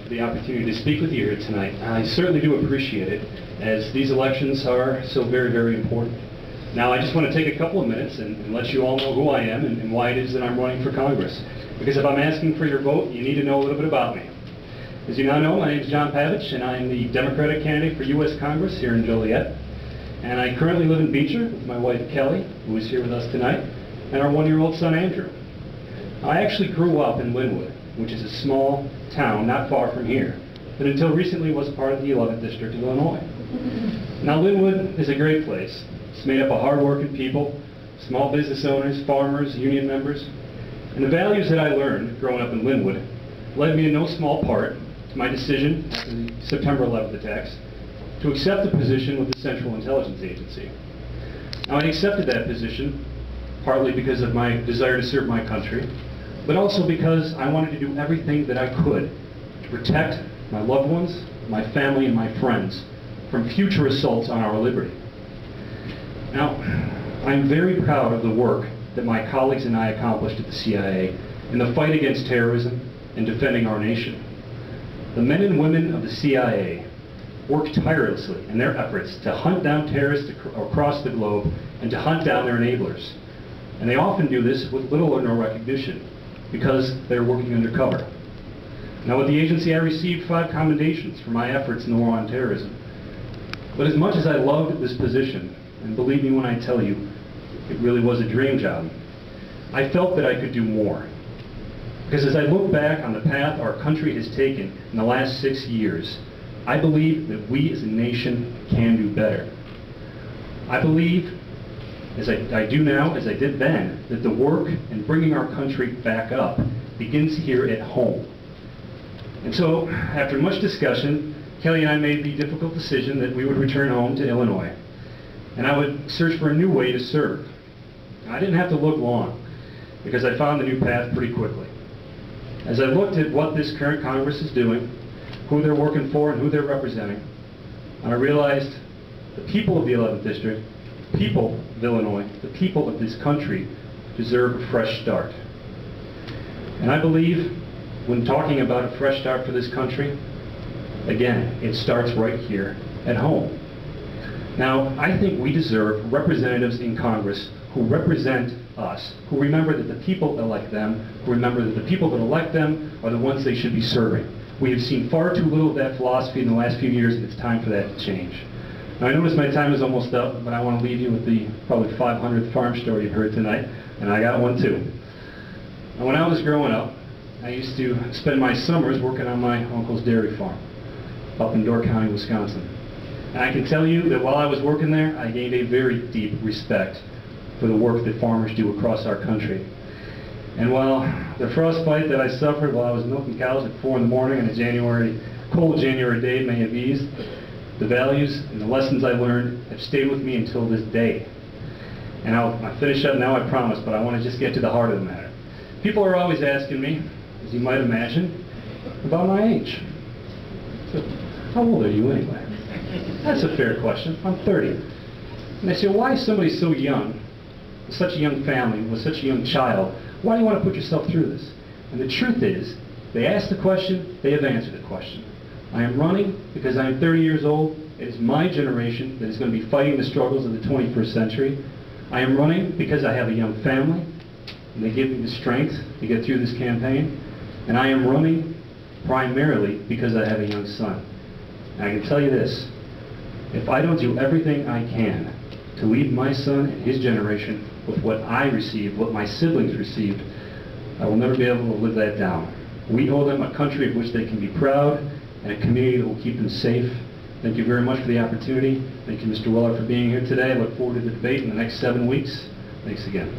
for the opportunity to speak with you here tonight. I certainly do appreciate it, as these elections are so very, very important. Now, I just want to take a couple of minutes and let you all know who I am and why it is that I'm running for Congress. Because if I'm asking for your vote, you need to know a little bit about me. As you now know, my name is John Pavich, and I'm the Democratic candidate for U.S. Congress here in Joliet. And I currently live in Beecher with my wife Kelly, who is here with us tonight, and our one-year-old son Andrew. I actually grew up in Linwood, which is a small town not far from here, but until recently was part of the 11th District of Illinois. Now, Linwood is a great place. It's made up of hard-working people, small business owners, farmers, union members. And the values that I learned growing up in Linwood led me in no small part to my decision after the September 11th attacks to accept the position with the Central Intelligence Agency. Now, I accepted that position partly because of my desire to serve my country, but also because I wanted to do everything that I could to protect my loved ones, my family, and my friends from future assaults on our liberty. Now, I'm very proud of the work that my colleagues and I accomplished at the CIA in the fight against terrorism and defending our nation. The men and women of the CIA worked tirelessly in their efforts to hunt down terrorists across the globe and to hunt down their enablers. And they often do this with little or no recognition, because they're working undercover. Now, with the agency, I received 5 commendations for my efforts in the war on terrorism. But as much as I loved this position, and believe me when I tell you, it really was a dream job, I felt that I could do more. Because as I look back on the path our country has taken in the last 6 years, I believe that we as a nation can do better. I believe, as I do now, as I did then, that the work in bringing our country back up begins here at home. And so, after much discussion, Kelly and I made the difficult decision that we would return home to Illinois, and I would search for a new way to serve. I didn't have to look long, because I found the new path pretty quickly. As I looked at what this current Congress is doing, who they're working for and who they're representing, I realized the people of the 11th District, the people of Illinois, the people of this country deserve a fresh start. And I believe when talking about a fresh start for this country, again, it starts right here at home. Now, I think we deserve representatives in Congress who represent us, who remember that the people elect them, who remember that the people that elect them are the ones they should be serving. We have seen far too little of that philosophy in the last few years, and it's time for that to change. Now, I notice my time is almost up, but I want to leave you with the probably 500th farm story you've heard tonight, and I got one too. Now, when I was growing up, I used to spend my summers working on my uncle's dairy farm up in Door County, Wisconsin. And I can tell you that while I was working there, I gained a very deep respect for the work that farmers do across our country. And while the frostbite that I suffered while I was milking cows at 4 in the morning on a cold January day may have eased, the values and the lessons I learned have stayed with me until this day. And I'll finish up now, I promise, but I want to just get to the heart of the matter. People are always asking me, as you might imagine, about my age. So, how old are you anyway? That's a fair question. I'm 30. And they say, why is somebody so young, with such a young family, with such a young child, why do you want to put yourself through this? And the truth is, they asked the question, they have answered the question. I am running because I am 30 years old. It is my generation that is going to be fighting the struggles of the 21st century. I am running because I have a young family, and they give me the strength to get through this campaign. And I am running primarily because I have a young son. And I can tell you this, if I don't do everything I can to leave my son and his generation with what I received, what my siblings received, I will never be able to live that down. We owe them a country of which they can be proud, and a community that will keep them safe. Thank you very much for the opportunity. Thank you, Mr. Weller, for being here today. I look forward to the debate in the next 7 weeks. Thanks again.